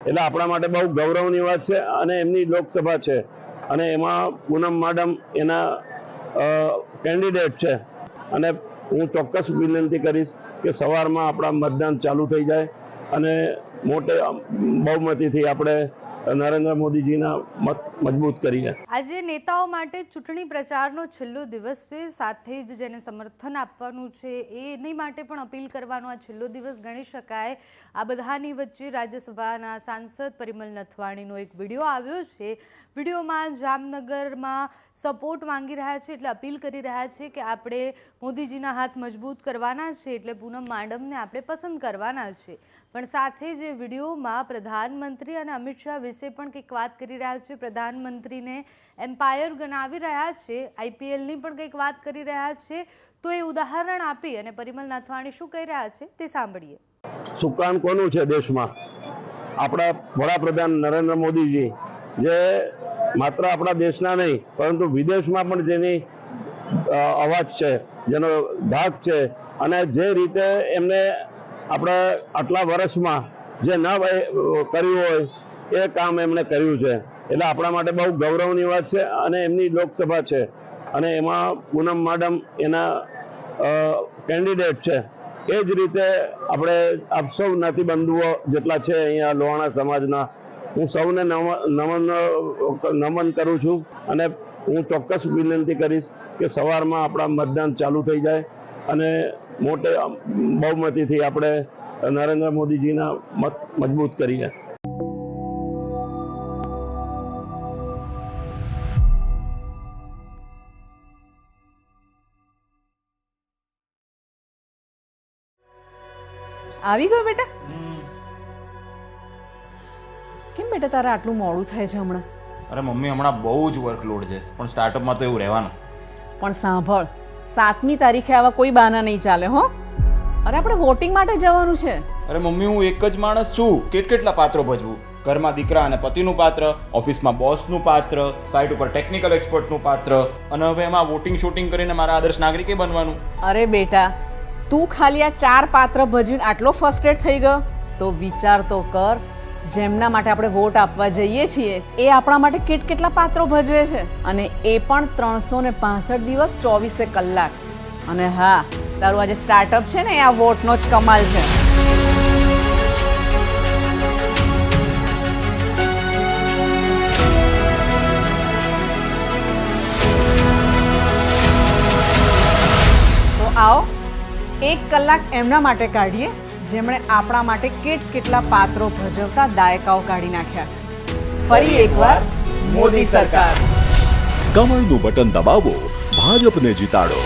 એટલે આપણા માટે બહુ ગૌરવની વાત છે અને એમની લોકસભા છે અને એમાં પૂનમ મેડમ એના કેન્ડિડેટ છે અને હું ચોક્કસ વિનંતી કરીશ કે સવારમાં આપણા મતદાન ચાલુ થઈ જાય અને મોટે બહુમતીથી આપણે નરેન્દ્ર મોદીજીના મત મજબૂત કરીએ। આજે નેતાઓ માટે ચૂંટણી પ્રચારનો છેલ્લો દિવસ છે, સાથે જ જેને સમર્થન આપવાનું છે એની માટે પણ અપીલ કરવાનો આ છેલ્લો દિવસ ગણી શકાય। આ બધાની વચ્ચે રાજ્યસભાના સાંસદ પરિમલ નથવાણીનો એક વિડીયો આવ્યો છે। વિડીયોમાં જામનગરમાં સપોર્ટ માંગી રહ્યા છે, એટલે અપીલ કરી રહ્યા છે કે આપણે મોદીજીના હાથ મજબૂત કરવાના છે, એટલે પૂનમ મેડમને આપણે પસંદ કરવાના છે। પણ સાથે જ વિડીયોમાં પ્રધાનમંત્રી અને અમિત શાહ વિશે પણ કંઈક વાત કરી રહ્યા છે। પ્રધાનમંત્રીને એમ્પાયર ગણાવી રહ્યા છે, આઈપીએલની પણ કંઈક વાત કરી રહ્યા છે। તો એ ઉદાહરણ આપી અને પરિમલ નથવાણી શું કહી રહ્યા છે તે સાંભળીએ। સુકાન કોનું છે દેશમાં? આપણા વડાપ્રધાન નરેન્દ્ર મોદીજી, જે માત્ર આપણા દેશના નહીં પરંતુ વિદેશમાં પણ જેની અવાજ છે, જેનો ધાક છે અને જે રીતે એમને આપણે આટલા વર્ષમાં જે ન કર્યું હોય એ કામ એમણે કર્યું છે, એટલે આપણા માટે બહુ ગૌરવની વાત છે અને એમની લોકસભા છે અને એમાં પૂનમ મેડમ એના કેન્ડિડેટ છે। એ જ રીતે આપણે આપ સૌ જ્ઞાતિબંધુઓ જેટલા છે અહીંયા લોહાણા સમાજના, હું સૌને નમન કરું છું અને હું ચોક્કસ વિનંતી કરીશ કે સવારમાં આપણા મતદાન ચાલુ થઈ જાય અને મોટે બહુમતીથી આપણે નરેન્દ્ર મોદીજીના મત મજબૂત કરીએ। આવી ગયો બેટા? કેમ બેટા તારે આટલું મોડું થાય છે હમણાં? અરે મમ્મી, હમણાં બહુ જ વર્કલોડ છે, પણ સ્ટાર્ટઅપમાં તો એવું રહેવાનું। પણ સાંભળ, 7મી તારીખે આવા કોઈ બહાના નહીં ચાલે હો। અરે આપણે વોટિંગ માટે જવાનું છે। અરે મમ્મી, હું એક જ માણસ છું, કેટલા પાત્રો ભજવું? ઘરમાં દીકરા અને પતિનું પાત્ર, ઓફિસમાં બોસનું પાત્ર, સાઇટ ઉપર ટેકનિકલ એક્સપર્ટનું પાત્ર, અને હવે એમાં વોટિંગ શૂટિંગ કરીને મારા આદર્શ નાગરિકે બનવાનું। અરે બેટા, તું ખાલી આ 4 પાત્ર ભજવીને આટલો ફ્રસ્ટ્રેટ થઈ ગયો તો વિચાર તો કર, જેમના માટે આપણે વોટ આપવા જઈએ છીએ એ આપણા માટે કેટલા પાત્રો ભજવે છે, અને એ પણ 365 દિવસ 24 કલાક। અને હા, તારું આજે સ્ટાર્ટઅપ છે ને, એ આ વોટનો જ કમાલ છે। તો આવો 1 કલાક એમના માટે કાઢીએ જેમણે આપણા માટે કેટલા પાત્રો ભજવતા દાયકાઓ કાઢી નાખ્યા। ફરી એકવાર મોદી સરકાર। કમળનું બટન દબાવો, ભાજપને જીતાડો।